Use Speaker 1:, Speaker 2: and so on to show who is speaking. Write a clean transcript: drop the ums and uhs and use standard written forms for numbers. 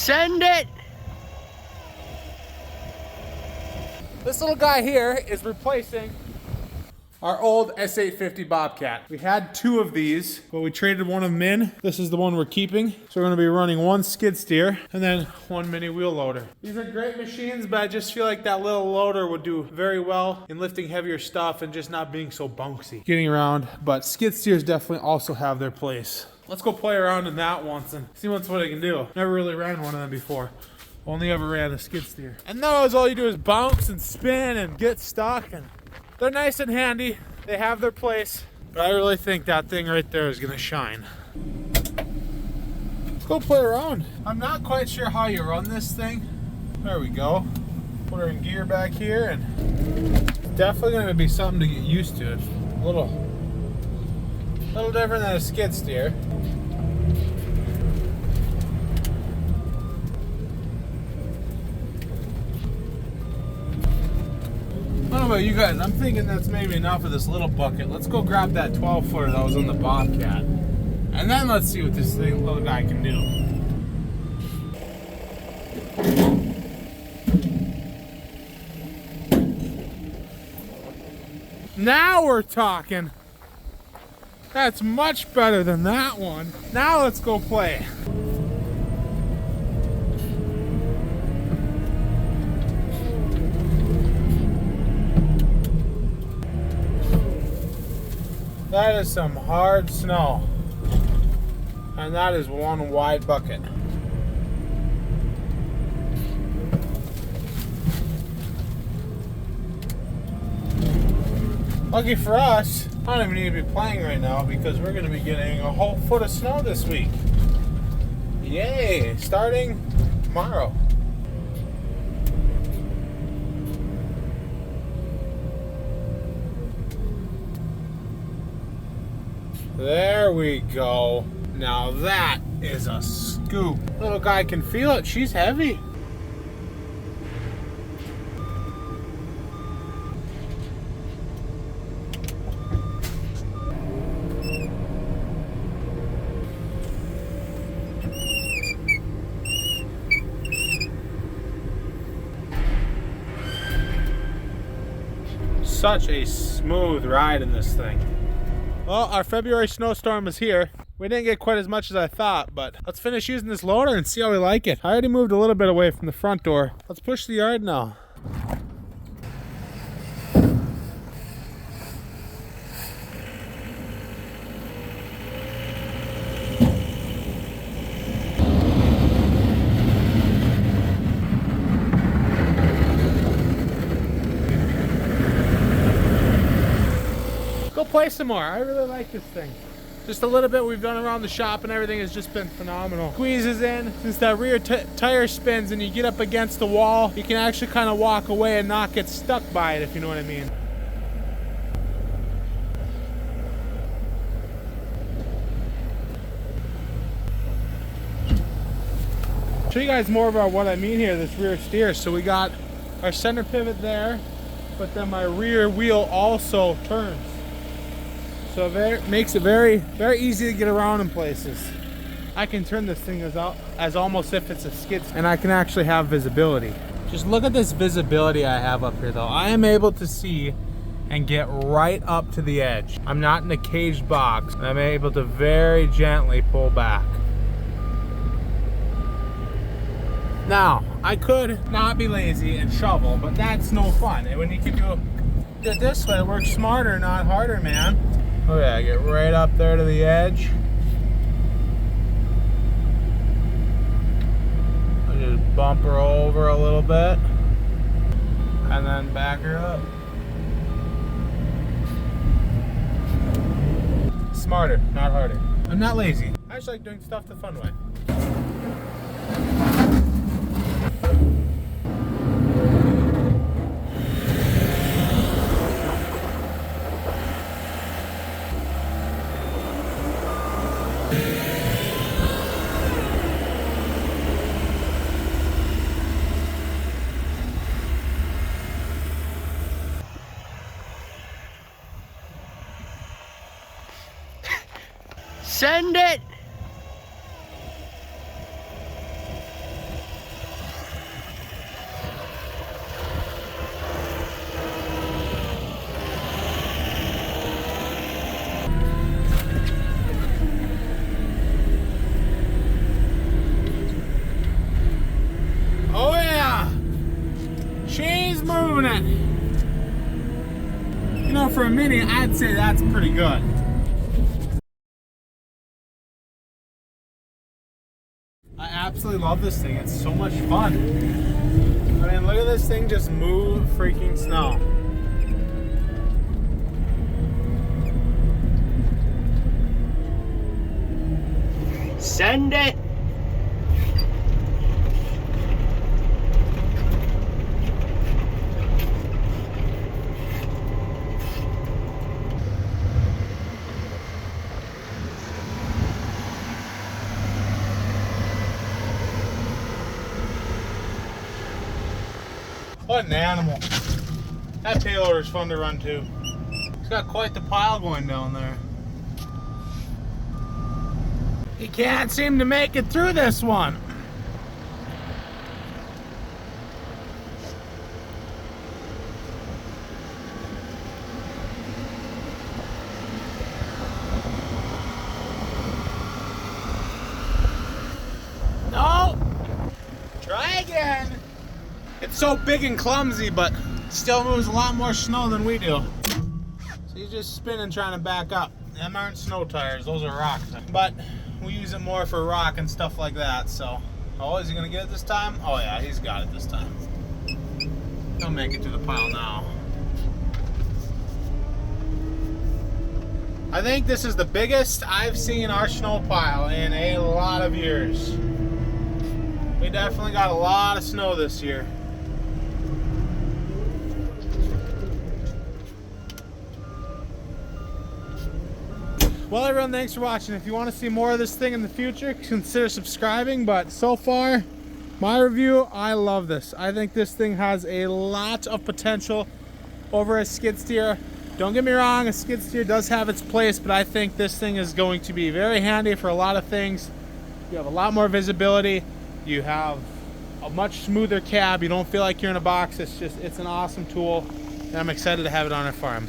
Speaker 1: Send it!
Speaker 2: This little guy here is replacing our old S850 Bobcat. We had two of these, but we traded one of them in. This is the one we're keeping. So we're gonna be running one skid steer and then one mini wheel loader. These are great machines, but I just feel like that little loader would do very well in lifting heavier stuff and just not being so bouncy getting around. But skid steers definitely also have their place. Let's go play around in that once and see what I can do. Never really ran one of them before. Only ever ran a skid steer. And those, all you do is bounce and spin and get stuck, and they're nice and handy. They have their place, but I really think that thing right there is gonna shine. Let's go play around. I'm not quite sure how you run this thing. There we go. Put her in gear back here, and it's definitely gonna be something to get used to. It's a little different than a skid steer. I don't know about you guys, I'm thinking that's maybe enough of this little bucket. Let's go grab that 12-footer that was on the Bobcat. And then let's see what this little guy can do. Now we're talking. That's much better than that one. Now let's go play. That is some hard snow, and that is one wide bucket. Lucky for us, I don't even need to be playing right now because we're going to be getting a whole foot of snow this week. Yay! Starting tomorrow. There we go. Now that is a scoop. Little guy can feel it. She's heavy. Such a smooth ride in this thing. Well, our February snowstorm is here. We didn't get quite as much as I thought, but let's finish using this loader and see how we like it. I already moved a little bit away from the front door. Let's push the yard now. Go play some more. I really like this thing. Just a little bit we've done around the shop and everything has just been phenomenal. Squeezes in. Since that rear tire spins and you get up against the wall, you can actually kind of walk away and not get stuck by it, if you know what I mean. Show you guys more about what I mean here, this rear steer. So we got our center pivot there, but then my rear wheel also turns. So it makes it very, very easy to get around in places. I can turn this thing as almost if it's a skid, and I can actually have visibility. Just look at this visibility I have up here though. I am able to see and get right up to the edge. I'm not in a caged box. I'm able to very gently pull back. Now, I could not be lazy and shovel, but that's no fun. And when you can do it this way, it works smarter, not harder, man. Oh yeah, get right up there to the edge. I'll just bump her over a little bit and then back her up. Smarter, not harder. I'm not lazy. I just like doing stuff the fun way.
Speaker 1: Send it!
Speaker 2: that, you know, for a mini, I'd say that's pretty good. I absolutely love this thing. It's so much fun. I mean, look at this thing just move freaking snow.
Speaker 1: Send it.
Speaker 2: What an animal. That payloader is fun to run too. It's got quite the pile going down there. He can't seem to make it through this one. No! Try again. It's so big and clumsy, but still moves a lot more snow than we do. So he's just spinning trying to back up. Them aren't snow tires, those are rock. But we use it more for rock and stuff like that, so. Oh, is he gonna get it this time? Oh yeah, he's got it this time. He'll make it to the pile now. I think this is the biggest I've seen our snow pile in a lot of years. We definitely got a lot of snow this year. Well, everyone, thanks for watching. If you want to see more of this thing in the future, consider subscribing. But so far, my review, I love this. I think this thing has a lot of potential over a skid steer. Don't get me wrong, a skid steer does have its place, but I think this thing is going to be very handy for a lot of things. You have a lot more visibility. You have a much smoother cab. You don't feel like you're in a box. It's an awesome tool, and I'm excited to have it on our farm.